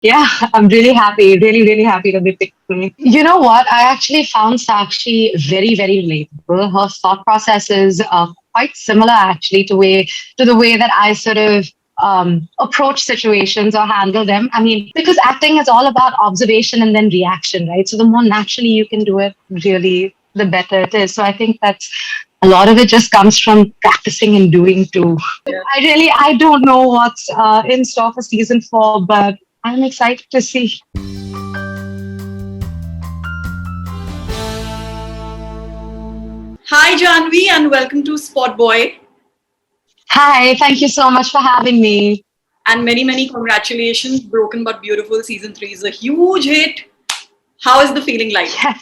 Yeah, I'm really happy, really, really happy that they picked me. You know what? I actually found Sakshi very, very relatable. Her thought processes are quite similar actually to the way that I sort of approach situations or handle them. I mean, because acting is all about observation and then reaction, right? So the more naturally you can do it, really, the better it is. So I think that's a lot of it just comes from practicing and doing too. I don't know what's in store for season 4, but I'm excited to see. Hi, Janvi, and welcome to SpotboyE. Hi, thank you so much for having me. And many, many congratulations. Broken but Beautiful season 3 is a huge hit. How is the feeling like? Yeah,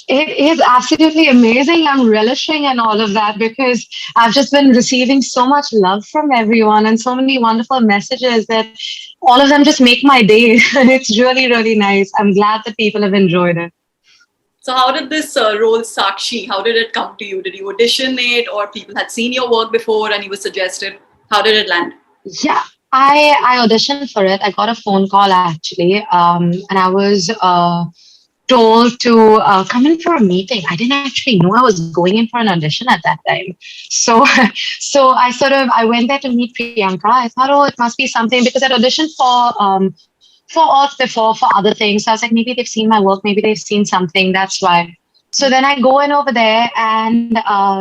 it is absolutely amazing. I'm relishing in all of that because I've just been receiving so much love from everyone and so many wonderful messages that all of them just make my day. And it's really, really nice. I'm glad that people have enjoyed it. So, how did this role Sakshi, how did it come to you? Did you audition it, or people had seen your work before and you were suggested? How did it land? Yeah, I auditioned for it. I got a phone call actually, and I was told to come in for a meeting. I didn't actually know I was going in for an audition at that time. So, so I went there to meet Priyanka. I thought, oh, it must be something because I'd auditioned for Earth before for other things. So I was like, maybe they've seen my work, maybe they've seen something. That's why. So then I go in over there, and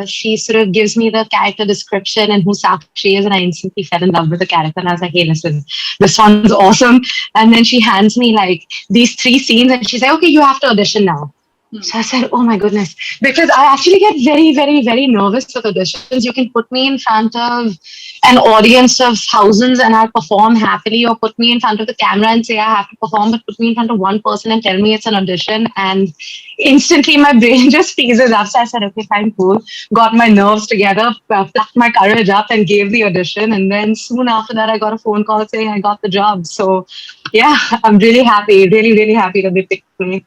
she sort of gives me the character description and who Sakshi is, and I instantly fell in love with the character. And I was like, hey, listen, this one's awesome. And then she hands me like these 3 scenes, and she's like, okay, you have to audition now. So I said, oh my goodness, because I actually get very, very, very nervous with auditions. You can put me in front of an audience of thousands and I'll perform happily, or put me in front of the camera and say I have to perform, but put me in front of one person and tell me it's an audition. And instantly my brain just freezes up. So I said, okay, fine, cool. Got my nerves together, plucked my courage up and gave the audition. And then soon after that, I got a phone call saying I got the job. So yeah, I'm really happy, really, really happy that they picked me.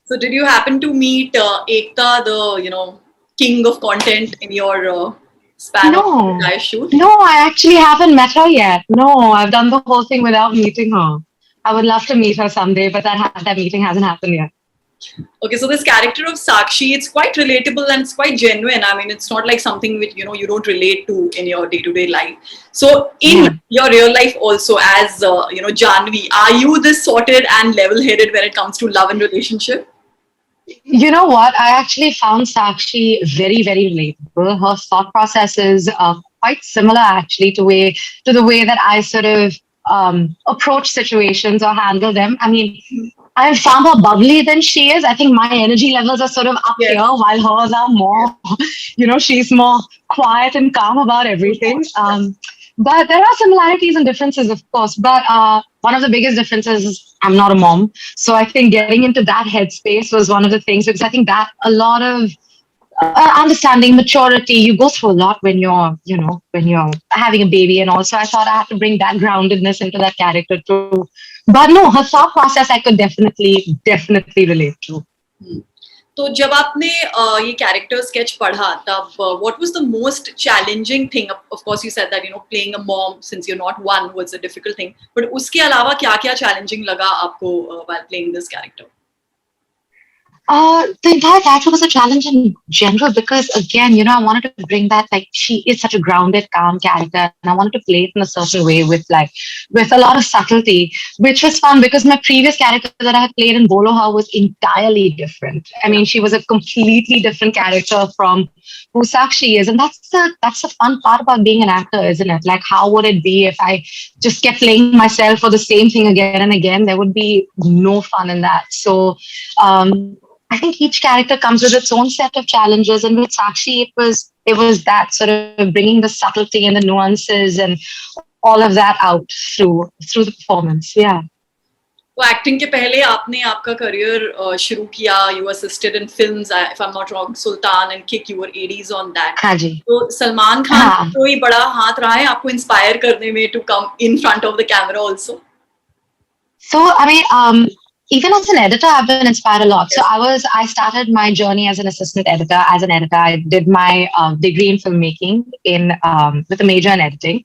So, did you happen to meet Ekta, the king of content, in your span of the No, entire shoot? no, I actually haven't met her yet. No, I've done the whole thing without meeting her. I would love to meet her someday, but that meeting hasn't happened yet. Okay, so this character of Sakshi, it's quite relatable and it's quite genuine. I mean, it's not like something which you don't relate to in your day-to-day life. So, in Yeah. your real life, also as Janvi, are you this sorted and level-headed when it comes to love and relationship? You know what? I actually found Sakshi very, very relatable. Her thought processes are quite similar actually to the way that I sort of approach situations or handle them. I mean, I found her bubbly than she is. I think my energy levels are sort of up here, Yes. while hers are more, she's more quiet and calm about everything. But there are similarities and differences, of course. But one of the biggest differences is I'm not a mom. So I think getting into that headspace was one of the things because I think that a lot of understanding maturity you go through a lot when you're having a baby, and also I thought I had to bring that groundedness into that character too. But no, her thought process I could definitely relate to. तो जब आपने ये character sketch पढ़ा तब what was the most challenging thing? Of course you said that playing a mom since you're not one was a difficult thing, but उसके अलावा क्या-क्या challenging लगा आपको while playing this character? The entire character was a challenge in general because, again, I wanted to bring that, like, she is such a grounded, calm character, and I wanted to play it in a certain way with a lot of subtlety, which was fun because my previous character that I had played in Boloha was entirely different. I mean, she was a completely different character from who Sakshi is, and that's the fun part about being an actor, isn't it? Like, how would it be if I just kept playing myself for the same thing again and again? There would be no fun in that. So. I think each character comes with its own set of challenges, and with Sakshi, it was that sort of bringing the subtlety and the nuances and all of that out through the performance. Yeah. तो acting के पहले आपने आपका career शुरू किया, you assisted in films, if I am not wrong, Sultan and Kick, you were ADs on that. हाँ जी. तो सलमान खान का हाँ. कोई बड़ा हाथ रहा है आपको इंस्पायर करने में to come in front of the camera also? So I mean, even as an editor, I've been inspired a lot. So Yes. I started my journey as an assistant editor. As an editor, I did my degree in filmmaking in with a major in editing,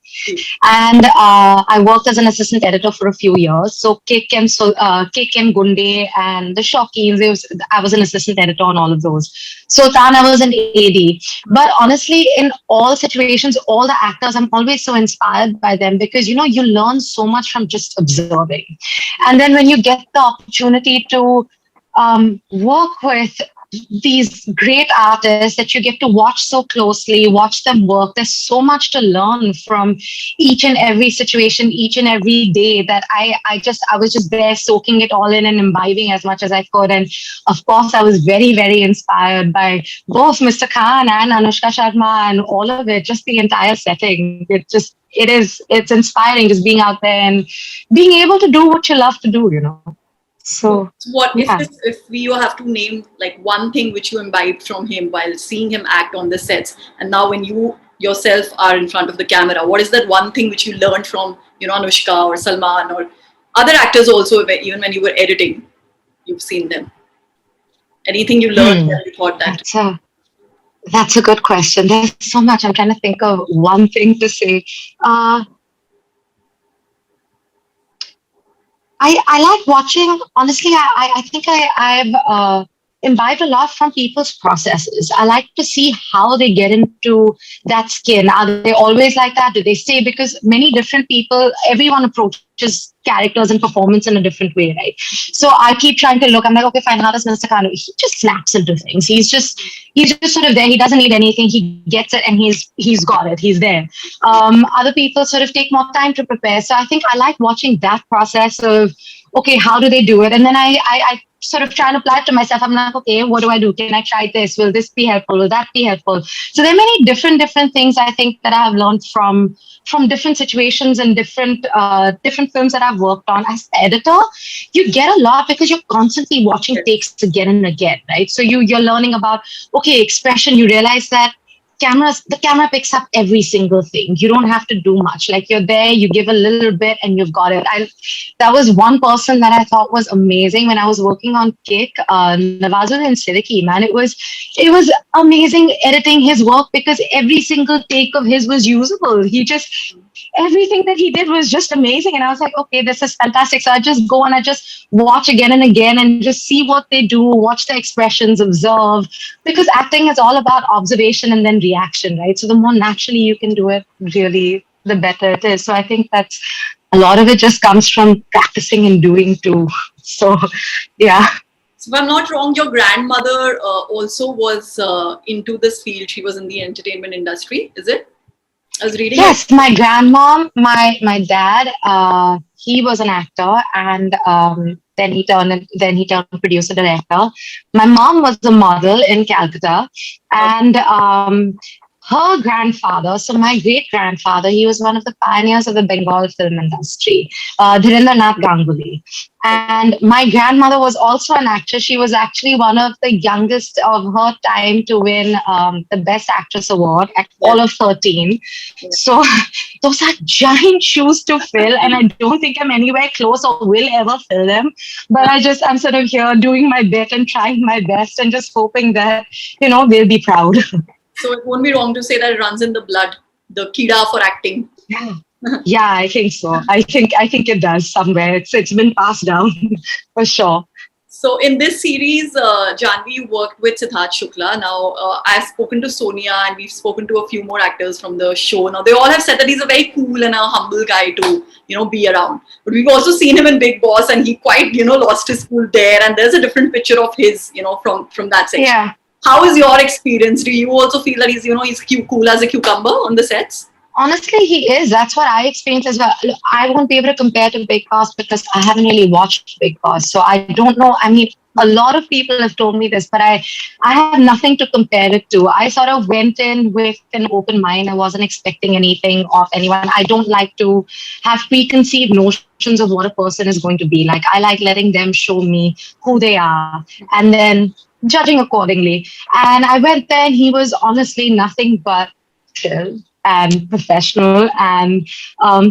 and I worked as an assistant editor for a few years. So Kick and Gunde and the Shokins, I was an assistant editor on all of those. Sultan, I was an AD. But honestly, in all situations, all the actors, I'm always so inspired by them because you learn so much from just observing. And then when you get the opportunity to work with these great artists that you get to watch so closely, watch them work. There's so much to learn from each and every situation, each and every day that I was just there soaking it all in and imbibing as much as I could. And of course, I was very, very inspired by both Mr. Khan and Anushka Sharma and all of it, just the entire setting. It's inspiring just being out there and being able to do what you love to do. So, So what yeah. if you have to name like one thing which you imbibed from him while seeing him act on the sets, and now when you yourself are in front of the camera, what is that one thing which you learned from Anushka or Salman or other actors also, even when you were editing, you've seen them. Anything you learned Hmm. and you thought that That's a good question. There's so much. I'm trying to think of one thing to say. Uh, I like watching. Honestly, I think I've imbibed a lot from people's processes. I like to see how they get into that skin. Are they always like that? Do they stay? Because many different people, everyone approaches characters and performance in a different way, right? So I keep trying to look. I'm like, okay, fine. How does Mr. Kanu? He just snaps into things. He's just sort of there. He doesn't need anything. He gets it, and he's got it. He's there. Other people sort of take more time to prepare. So I think I like watching that process of, okay, how do they do it? And then I sort of try and apply it to myself. I'm like, okay, what do I do? Can I try this? Will this be helpful? Will that be helpful? So there are many different things I think that I have learned from different situations and different films that I've worked on. As the editor, you get a lot because you're constantly watching takes again and again, right? So you're learning about, okay, expression. You realize that the camera picks up every single thing. You don't have to do much. Like, you're there, you give a little bit and you've got it. That was one person that I thought was amazing when I was working on Kick, Nawazuddin Siddiqui, man. It was amazing editing his work because every single take of his was usable. Everything that he did was just amazing. And I was like, okay, this is fantastic. So I just go and I just watch again and again and just see what they do, watch the expressions, observe, because acting is all about observation and then reaction, right? So the more naturally you can do it, really, the better it is. So I think that's a lot of it just comes from practicing and doing too. So, yeah. So if I'm not wrong, your grandmother also was into this field. She was in the entertainment industry, is it? I was reading it. Yes, my grandmom, my dad, he was an actor, and then he turned producer director. My mom was a model in Calcutta, and her grandfather, so my great grandfather, he was one of the pioneers of the Bengal film industry, Dhirendranath Ganguly. And my grandmother was also an actress. She was actually one of the youngest of her time to win the Best Actress Award at all of 13. So those are giant shoes to fill, and I don't think I'm anywhere close or will ever fill them. But I'm sort of here doing my bit and trying my best and just hoping that, they'll be proud. So it won't be wrong to say that it runs in the blood, the kida for acting. Yeah. Yeah, I think so. I think it does somewhere. It's been passed down for sure. So in this series, Jahnavi worked with Sidharth Shukla. Now, I've spoken to Sonia and we've spoken to a few more actors from the show. Now, they all have said that he's a very cool and a humble guy to, be around. But we've also seen him in Bigg Boss and he quite, lost his cool there. And there's a different picture of his, from that section. Yeah. How is your experience? Do you also feel that he's cool as a cucumber on the sets? Honestly, he is. That's what I experienced as well. Look, I won't be able to compare to Bigg Boss because I haven't really watched Bigg Boss. So I don't know. I mean, a lot of people have told me this, but I have nothing to compare it to. I sort of went in with an open mind. I wasn't expecting anything of anyone. I don't like to have preconceived notions of what a person is going to be like. I like letting them show me who they are and then judging accordingly. And I went there and he was honestly nothing but chill. and professional. And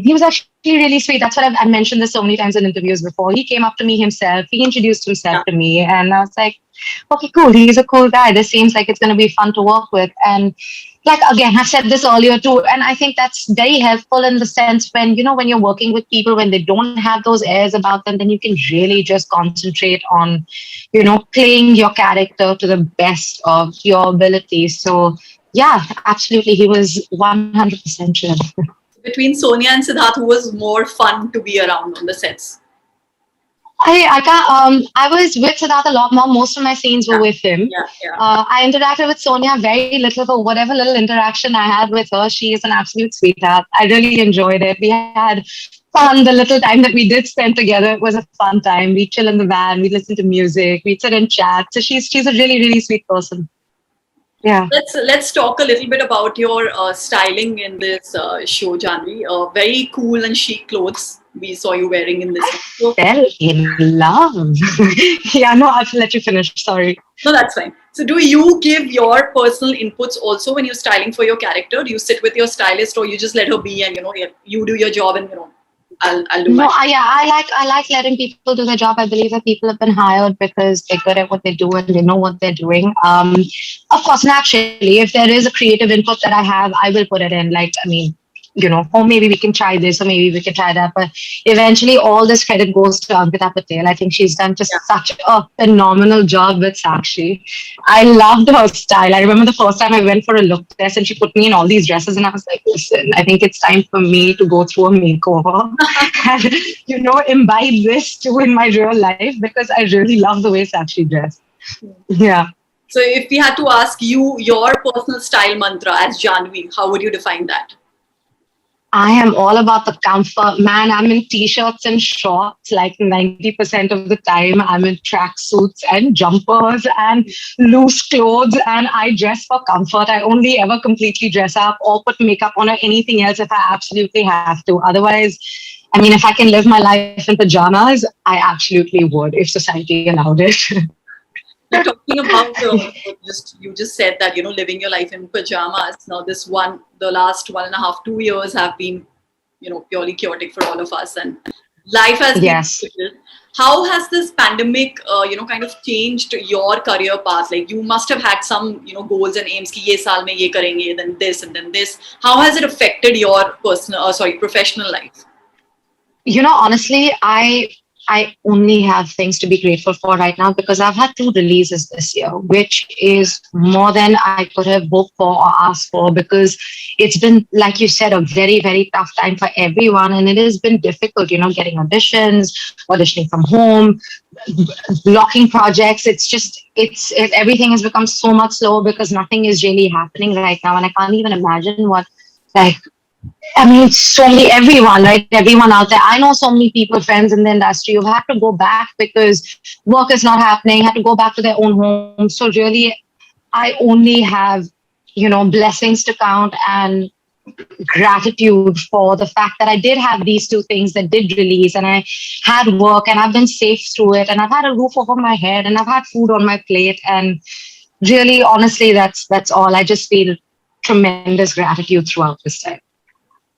he was actually really sweet. That's what I've mentioned this so many times in interviews before. He came up to me himself. He introduced himself Yeah. to me, and I was like, okay, cool. He's a cool guy. This seems like it's going to be fun to work with. And like again, I've said this earlier too, and I think that's very helpful in the sense when when you're working with people when they don't have those airs about them, then you can really just concentrate on playing your character to the best of your abilities. So yeah, absolutely, he was 100% chill. Between Sonia and Siddharth, who was more fun to be around on the sets? I can't, I was with Siddharth a lot more. Most of my scenes were Yeah, with him. yeah, yeah. I interacted with Sonia very little, but whatever little interaction I had with her, she is an absolute sweetheart. I really enjoyed it. We had fun the little time that we did spend together. It was a fun time. We chill in the van, we listen to music, we sit and chat. So she's a really, really sweet person. Yeah. Let's talk a little bit about your styling in this show, Janvi. Very cool and chic clothes we saw you wearing in this one. So, Fell in love. Yeah, no, I'll let you finish. Sorry. no, that's fine. So, do you give your personal inputs also when you're styling for your character? Do you sit with your stylist, or you just let her be and you do your job and I'll do No, mine? I like letting people do their job. I believe that people have been hired because they're good at what they do and they know what they're doing. Of course, naturally, if there is a creative input that I have, I will put it in. Like, I mean, or maybe we can try this, or maybe we can try that. But eventually, all this credit goes to Ankita Patel. I think she's done Yeah. just such a phenomenal job with Sakshi. I loved her style. I remember the first time I went for a look test and she put me in all these dresses, and I was like, listen, I think it's time for me to go through a makeover and, imbibe this too in my real life because I really love the way Sakshi dressed. Yeah. So, if we had to ask you your personal style mantra as Janvi, how would you define that? I am all about the comfort. Man, I'm in t-shirts and shorts like 90% of the time. I'm in tracksuits and jumpers and loose clothes, and I dress for comfort. I only ever completely dress up or put makeup on or anything else if I absolutely have to. Otherwise, I mean, if I can live my life in pajamas, I absolutely would if society allowed it. Now, talking about you just said that living your life in pajamas. Now, the last 1.5, 2 years have been purely chaotic for all of us, and life has been Yes. difficult. How has this pandemic kind of changed your career path? Like you must have had some goals and aims. Ki ye saal mein ye karenge, then this and then this. How has it affected your professional life? Honestly, I only have things to be grateful for right now because I've had 2 releases this year, which is more than I could have hoped for or asked for because it's been, like you said, a very, very tough time for everyone. And it has been difficult, getting auditions, auditioning from home, blocking projects. It's just, everything has become so much slower because nothing is really happening right now. And I can't even imagine what, like, I mean, so many, everyone, right? Everyone out there. I know so many people, friends in the industry who've had to go back because work is not happening, had to go back to their own homes. So really, I only have, blessings to count and gratitude for the fact that I did have these 2 things that did release and I had work and I've been safe through it and I've had a roof over my head and I've had food on my plate. And really, honestly, that's all. I just feel tremendous gratitude throughout this time.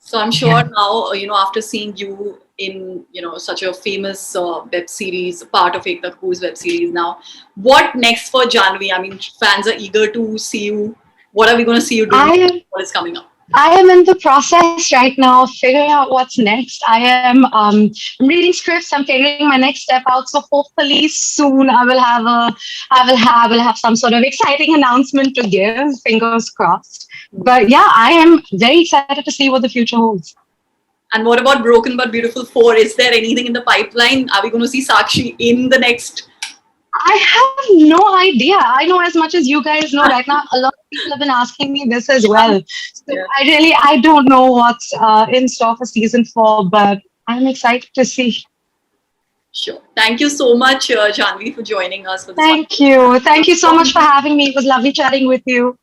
So I'm Yeah. sure now, after seeing you in, such a famous web series, part of Ekta Kapoor's web series now, what next for Janvi? I mean, fans are eager to see you. What are we going to see you do? I What is coming up? I am in the process right now, figuring out what's next. I'm reading scripts. I'm figuring my next step out. So hopefully soon I will have some sort of exciting announcement to give. Fingers crossed. But yeah, I am very excited to see what the future holds. And what about Broken But Beautiful 4? Is there anything in the pipeline? Are we going to see Sakshi in the next? I have no idea. I know as much as you guys know right now. A lot of people have been asking me this as well. So Yeah. I don't know what's in store for season 4, but I'm excited to see. Sure. Thank you so much, Janvi, for joining us for this. Thank you. Thank you so much for having me. It was lovely chatting with you.